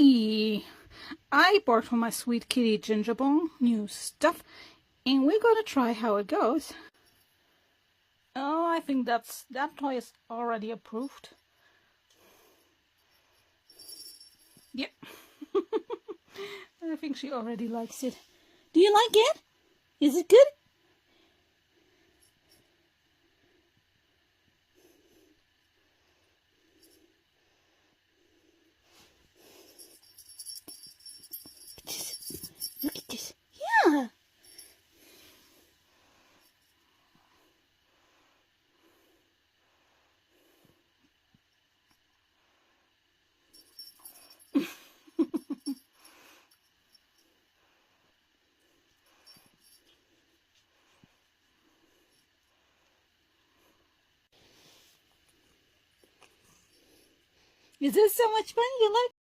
Hi! I bought for my sweet kitty Gingerbone new stuff, and we're gonna try how it goes. Oh, I think that toy is already approved. Yep. I think she already likes it. Do you like it? Is it good? Look at this. Yeah. Is this so much fun? You like